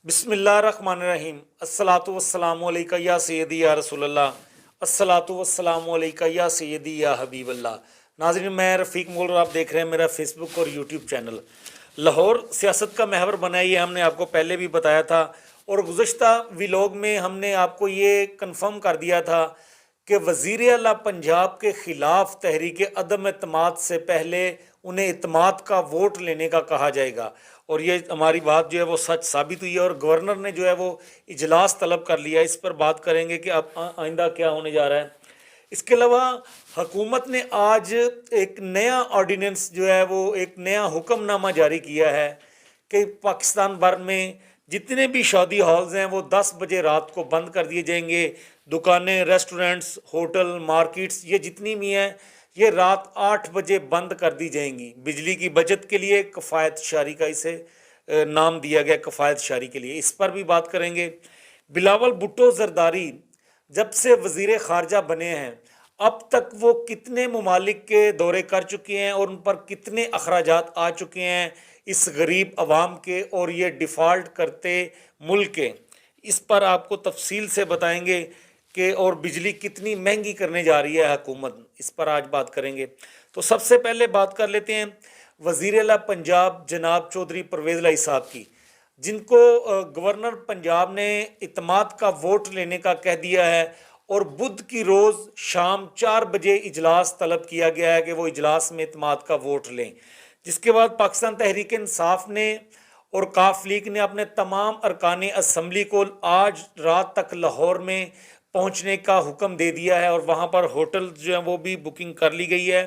بسم اللہ الرحمن الرحیم الصلاۃ والسلام علیکہ یا سیدی یا رسول اللہ الصلاۃ والسلام علیکہ یا سیدی یا حبیب اللہ۔ ناظرین، میں رفیق مول اور آپ دیکھ رہے ہیں میرا فیس بک اور یوٹیوب چینل۔ لاہور سیاست کا محور بنا ہے، یہ ہم نے آپ کو پہلے بھی بتایا تھا، اور گزشتہ ویلاگ میں ہم نے آپ کو یہ کنفرم کر دیا تھا کہ وزیر اعلیٰ پنجاب کے خلاف تحریک عدم اعتماد سے پہلے انہیں اعتماد کا ووٹ لینے کا کہا جائے گا، اور یہ ہماری بات جو ہے وہ سچ ثابت ہوئی ہے، اور گورنر نے جو ہے وہ اجلاس طلب کر لیا۔ اس پر بات کریں گے کہ اب آئندہ کیا ہونے جا رہا ہے۔ اس کے علاوہ حکومت نے آج ایک نیا آرڈیننس جو ہے وہ ایک نیا حکم نامہ جاری کیا ہے کہ پاکستان بھر میں جتنے بھی شادی ہالز ہیں وہ 10 بجے رات کو بند کر دیے جائیں گے۔ دکانیں، ریسٹورنٹس، ہوٹل، مارکیٹس، یہ جتنی بھی ہیں یہ رات 8 بجے بند کر دی جائیں گی۔ بجلی کی بچت کے لیے کفایت شاری کا اسے نام دیا گیا، کفایت شاری کے لیے، اس پر بھی بات کریں گے۔ بلاول بھٹو زرداری جب سے وزیر خارجہ بنے ہیں اب تک وہ کتنے ممالک کے دورے کر چکے ہیں اور ان پر کتنے اخراجات آ چکے ہیں اس غریب عوام کے اور یہ ڈیفالٹ کرتے ملک کے، اس پر آپ کو تفصیل سے بتائیں گے کہ اور بجلی کتنی مہنگی کرنے جا رہی ہے حکومت، اس پر آج بات کریں گے۔ تو سب سے پہلے بات کر لیتے ہیں وزیر اعلیٰ پنجاب جناب چودھری پرویز الہی صاحب کی، جن کو گورنر پنجاب نے اعتماد کا ووٹ لینے کا کہہ دیا ہے، اور بدھ کی روز شام 4 بجے اجلاس طلب کیا گیا ہے کہ وہ اجلاس میں اعتماد کا ووٹ لیں، جس کے بعد پاکستان تحریک انصاف نے اور کاف لیگ نے اپنے تمام ارکان اسمبلی کو آج رات تک لاہور میں پہنچنے کا حکم دے دیا ہے، اور وہاں پر ہوٹل جو ہیں وہ بھی بکنگ کر لی گئی ہے،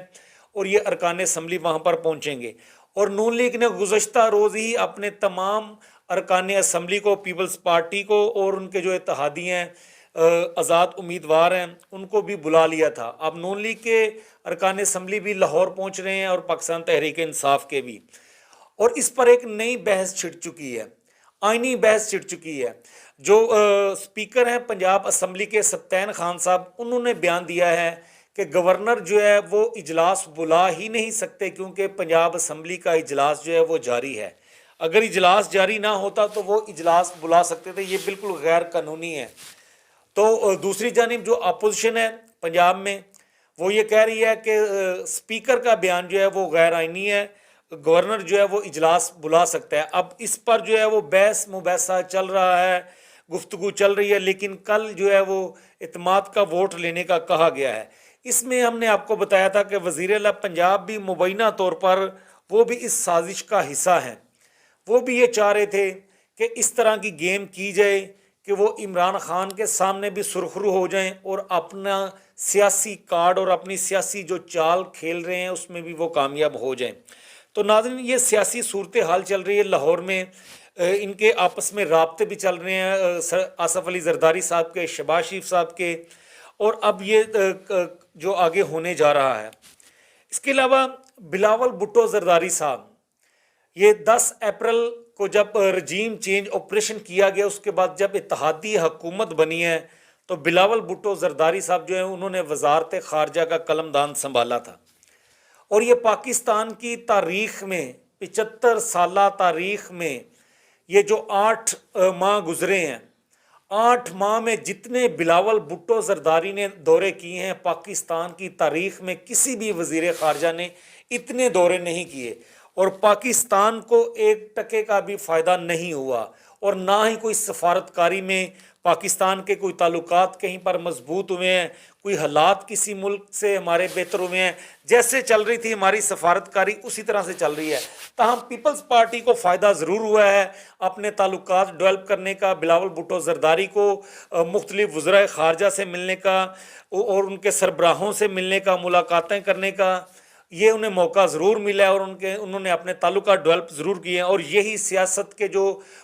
اور یہ ارکان اسمبلی وہاں پر پہنچیں گے۔ اور نون لیگ نے گزشتہ روز ہی اپنے تمام ارکان اسمبلی کو، پیپلز پارٹی کو اور ان کے جو اتحادی ہیں، آزاد امیدوار ہیں، ان کو بھی بلا لیا تھا۔ اب نون لیگ کے ارکان اسمبلی بھی لاہور پہنچ رہے ہیں اور پاکستان تحریک انصاف کے بھی، اور اس پر ایک نئی بحث چھڑ چکی ہے، آئینی بحث چھڑ چکی ہے۔ جو سپیکر ہیں پنجاب اسمبلی کے سبطین خان صاحب، انہوں نے بیان دیا ہے کہ گورنر جو ہے وہ اجلاس بلا ہی نہیں سکتے کیونکہ پنجاب اسمبلی کا اجلاس جو ہے وہ جاری ہے۔ اگر اجلاس جاری نہ ہوتا تو وہ اجلاس بلا سکتے تھے، یہ بالکل غیر قانونی ہے۔ تو دوسری جانب جو اپوزیشن ہے پنجاب میں وہ یہ کہہ رہی ہے کہ سپیکر کا بیان جو ہے وہ غیر آئینی ہے، گورنر جو ہے وہ اجلاس بلا سکتا ہے۔ اب اس پر جو ہے وہ بحث مباحثہ چل رہا ہے، گفتگو چل رہی ہے، لیکن کل جو ہے وہ اعتماد کا ووٹ لینے کا کہا گیا ہے۔ اس میں ہم نے آپ کو بتایا تھا کہ وزیر اعلیٰ پنجاب بھی مبینہ طور پر وہ بھی اس سازش کا حصہ ہیں، وہ بھی یہ چاہ رہے تھے کہ اس طرح کی گیم کی جائے کہ وہ عمران خان کے سامنے بھی سرخرو ہو جائیں اور اپنا سیاسی کارڈ اور اپنی سیاسی جو چال کھیل رہے ہیں اس میں بھی وہ کامیاب ہو جائیں۔ تو ناظرین، یہ سیاسی صورتحال چل رہی ہے لاہور میں، ان کے آپس میں رابطے بھی چل رہے ہیں آصف علی زرداری صاحب کے، شہباز شریف صاحب کے، اور اب یہ جو آگے ہونے جا رہا ہے۔ اس کے علاوہ بلاول بھٹو زرداری صاحب، یہ 10 اپریل کو جب رجیم چینج آپریشن کیا گیا، اس کے بعد جب اتحادی حکومت بنی ہے تو بلاول بھٹو زرداری صاحب جو ہیں انہوں نے وزارت خارجہ کا قلمدان سنبھالا تھا، اور یہ پاکستان کی تاریخ میں 75 سالہ تاریخ میں یہ جو 8 ماہ گزرے ہیں، 8 ماہ میں جتنے بلاول بھٹو زرداری نے دورے کیے ہیں پاکستان کی تاریخ میں کسی بھی وزیر خارجہ نے اتنے دورے نہیں کیے، اور پاکستان کو ایک ٹکے کا بھی فائدہ نہیں ہوا، اور نہ ہی کوئی سفارتکاری میں پاکستان کے کوئی تعلقات کہیں پر مضبوط ہوئے ہیں، کوئی حالات کسی ملک سے ہمارے بہتر ہوئے ہیں۔ جیسے چل رہی تھی ہماری سفارتکاری اسی طرح سے چل رہی ہے۔ تاہم پیپلز پارٹی کو فائدہ ضرور ہوا ہے اپنے تعلقات ڈیولپ کرنے کا، بلاول بھٹو زرداری کو مختلف وزرائے خارجہ سے ملنے کا اور ان کے سربراہوں سے ملنے کا، ملاقاتیں کرنے کا، یہ انہیں موقع ضرور ملا ہے، اور انہوں نے اپنے تعلقات ڈیولپ ضرور کیے ہیں۔ اور یہی سیاست کے جو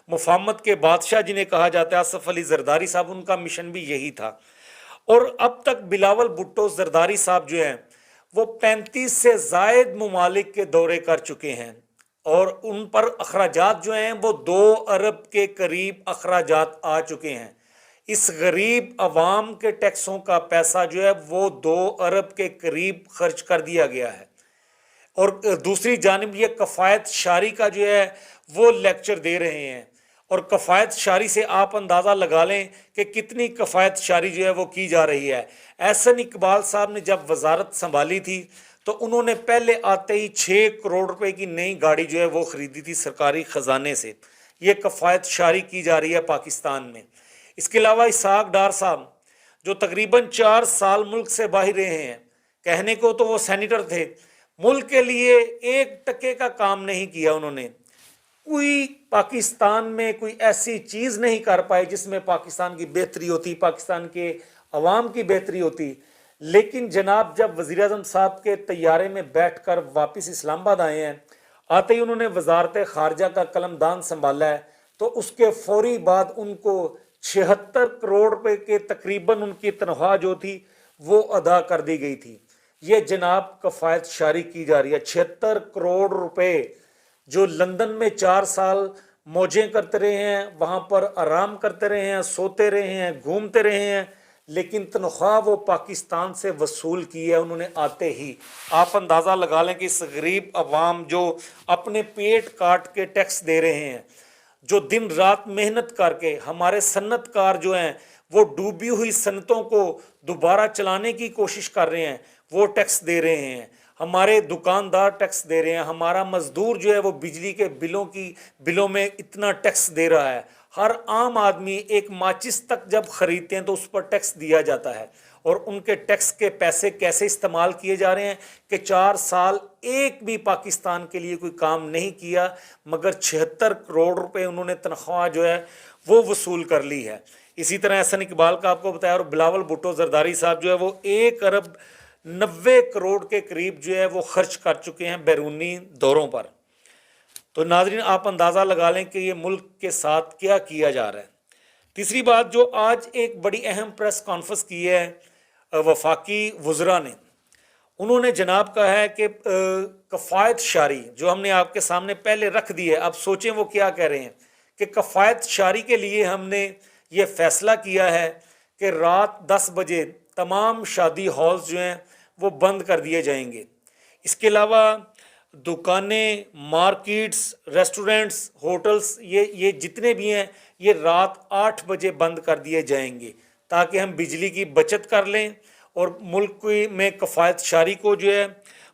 مفاہمت کے بادشاہ جنہیں کہا جاتا ہے آصف علی زرداری صاحب، ان کا مشن بھی یہی تھا۔ اور اب تک بلاول بھٹو زرداری صاحب جو ہیں وہ 35 سے زائد ممالک کے دورے کر چکے ہیں، اور ان پر اخراجات جو ہیں وہ 2 ارب کے قریب اخراجات آ چکے ہیں۔ اس غریب عوام کے ٹیکسوں کا پیسہ جو ہے وہ 2 ارب کے قریب خرچ کر دیا گیا ہے، اور دوسری جانب یہ کفایت شاری کا جو ہے وہ لیکچر دے رہے ہیں، اور کفایت شاری سے آپ اندازہ لگا لیں کہ کتنی کفایت شاری جو ہے وہ کی جا رہی ہے۔ احسن اقبال صاحب نے جب وزارت سنبھالی تھی تو انہوں نے پہلے آتے ہی 6 کروڑ روپے کی نئی گاڑی جو ہے وہ خریدی تھی سرکاری خزانے سے۔ یہ کفایت شاری کی جا رہی ہے پاکستان میں۔ اس کے علاوہ اسحاق ڈار صاحب جو تقریباً 4 سال ملک سے باہر رہے ہیں، کہنے کو تو وہ سینیٹر تھے، ملک کے لیے 1 ٹکے کا کام نہیں کیا انہوں نے۔ کوئی پاکستان میں کوئی ایسی چیز نہیں کر پائے جس میں پاکستان کی بہتری ہوتی، پاکستان کے عوام کی بہتری ہوتی۔ لیکن جناب جب وزیر اعظم صاحب کے طیارے میں بیٹھ کر واپس اسلام آباد آئے ہیں، آتے ہی انہوں نے وزارت خارجہ کا قلمدان سنبھالا ہے، تو اس کے فوری بعد ان کو 76 کروڑ روپے کے تقریباً ان کی تنخواہ جو تھی وہ ادا کر دی گئی تھی۔ یہ جناب کفایت شاری کی جا رہی ہے۔ 76 کروڑ روپے جو لندن میں 4 سال موجیں کرتے رہے ہیں، وہاں پر آرام کرتے رہے ہیں، سوتے رہے ہیں، گھومتے رہے ہیں، لیکن تنخواہ وہ پاکستان سے وصول کی ہے انہوں نے آتے ہی۔ آپ اندازہ لگا لیں کہ اس غریب عوام جو اپنے پیٹ کاٹ کے ٹیکس دے رہے ہیں، جو دن رات محنت کر کے، ہمارے صنعت کار جو ہیں وہ ڈوبی ہوئی صنعتوں کو دوبارہ چلانے کی کوشش کر رہے ہیں، وہ ٹیکس دے رہے ہیں، ہمارے دکاندار ٹیکس دے رہے ہیں، ہمارا مزدور جو ہے وہ بجلی کے بلوں میں اتنا ٹیکس دے رہا ہے۔ ہر عام آدمی ایک ماچس تک جب خریدتے ہیں تو اس پر ٹیکس دیا جاتا ہے، اور ان کے ٹیکس کے پیسے کیسے استعمال کیے جا رہے ہیں کہ 4 سال ایک بھی پاکستان کے لیے کوئی کام نہیں کیا، مگر 76 کروڑ روپے انہوں نے تنخواہ جو ہے وہ وصول کر لی ہے۔ اسی طرح احسن اقبال کا آپ کو بتایا، اور بلاول بھٹو زرداری صاحب جو ہے وہ 1 ارب 90 کروڑ کے قریب جو ہے وہ خرچ کر چکے ہیں بیرونی دوروں پر۔ تو ناظرین آپ اندازہ لگا لیں کہ یہ ملک کے ساتھ کیا کیا جا رہا ہے۔ تیسری بات جو آج ایک بڑی اہم پریس کانفرنس کی ہے وفاقی وزراء نے، انہوں نے جناب کہا ہے کہ کفایت شاری جو ہم نے آپ کے سامنے پہلے رکھ دی ہے، اب سوچیں وہ کیا کہہ رہے ہیں کہ کفایت شاری کے لیے ہم نے یہ فیصلہ کیا ہے کہ رات 10 بجے تمام شادی ہالز جو ہیں وہ بند کر دیے جائیں گے۔ اس کے علاوہ دکانیں، مارکیٹس، ریسٹورنٹس، ہوٹلز، یہ جتنے بھی ہیں یہ رات 8 بجے بند کر دیے جائیں گے، تاکہ ہم بجلی کی بچت کر لیں اور ملک میں کفایت شاری کو جو ہے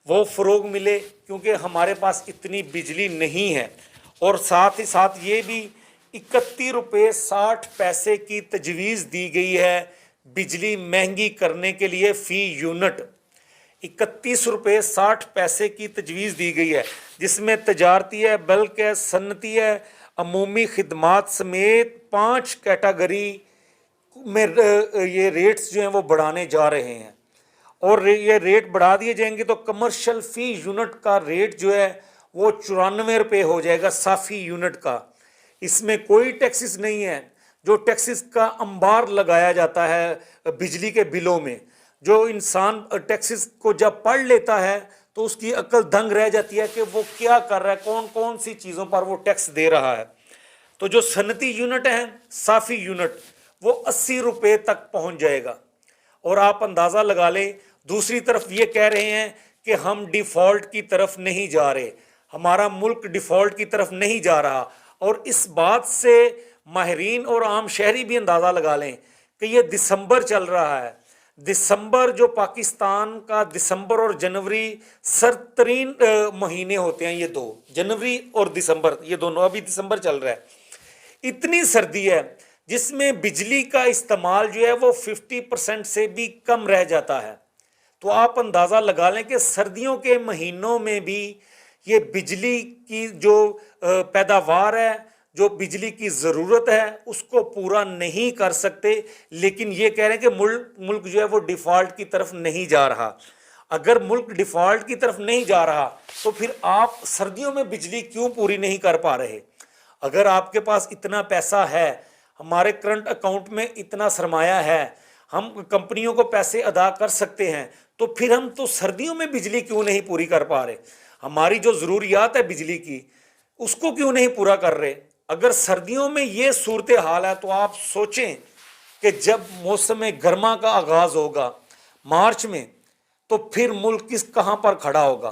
وہ فروغ ملے، کیونکہ ہمارے پاس اتنی بجلی نہیں ہے۔ اور ساتھ ہی ساتھ یہ بھی 31 روپے 60 پیسے کی تجویز دی گئی ہے بجلی مہنگی کرنے کے لیے فی یونٹ۔ 31 روپے 60 پیسے کی تجویز دی گئی ہے، جس میں تجارتی ہے، بلک ہے، صنعتی ہے، عمومی خدمات سمیت 5 کیٹیگری میں یہ ریٹس جو ہیں وہ بڑھانے جا رہے ہیں، اور یہ ریٹ بڑھا دیے جائیں گے تو کمرشل فی یونٹ کا ریٹ جو ہے وہ 94 روپے ہو جائے گا صافی یونٹ کا۔ اس میں کوئی ٹیکسز نہیں ہے، جو ٹیکسز کا انبار لگایا جاتا ہے بجلی کے بلوں میں، جو انسان ٹیکسز کو جب پڑھ لیتا ہے تو اس کی عقل دنگ رہ جاتی ہے کہ وہ کیا کر رہا ہے، کون کون سی چیزوں پر وہ ٹیکس دے رہا ہے۔ تو جو صنعتی یونٹ ہیں، صافی یونٹ، وہ 80 روپے تک پہنچ جائے گا۔ اور آپ اندازہ لگا لیں دوسری طرف یہ کہہ رہے ہیں کہ ہم ڈیفالٹ کی طرف نہیں جا رہے، ہمارا ملک ڈیفالٹ کی طرف نہیں جا رہا۔ اور اس بات سے ماہرین اور عام شہری بھی اندازہ لگا لیں کہ یہ دسمبر چل رہا ہے، دسمبر جو پاکستان کا دسمبر اور جنوری سرد ترین مہینے ہوتے ہیں، یہ 2 جنوری اور دسمبر، یہ دونوں، ابھی دسمبر چل رہا ہے، اتنی سردی ہے جس میں بجلی کا استعمال جو ہے وہ 50% سے بھی کم رہ جاتا ہے۔ تو آپ اندازہ لگا لیں کہ سردیوں کے مہینوں میں بھی یہ بجلی کی جو پیداوار ہے، جو بجلی کی ضرورت ہے، اس کو پورا نہیں کر سکتے، لیکن یہ کہہ رہے ہیں کہ ملک جو ہے وہ ڈیفالٹ کی طرف نہیں جا رہا۔ اگر ملک ڈیفالٹ کی طرف نہیں جا رہا تو پھر آپ سردیوں میں بجلی کیوں پوری نہیں کر پا رہے؟ اگر آپ کے پاس اتنا پیسہ ہے، ہمارے کرنٹ اکاؤنٹ میں اتنا سرمایہ ہے، ہم کمپنیوں کو پیسے ادا کر سکتے ہیں، تو پھر ہم تو سردیوں میں بجلی کیوں نہیں پوری کر پا رہے؟ ہماری جو ضروریات ہے بجلی کی، اس کو کیوں نہیں پورا کر رہے؟ اگر سردیوں میں یہ صورتحال ہے تو آپ سوچیں کہ جب موسم گرما کا آغاز ہوگا مارچ میں، تو پھر ملک کہاں پر کھڑا ہوگا؟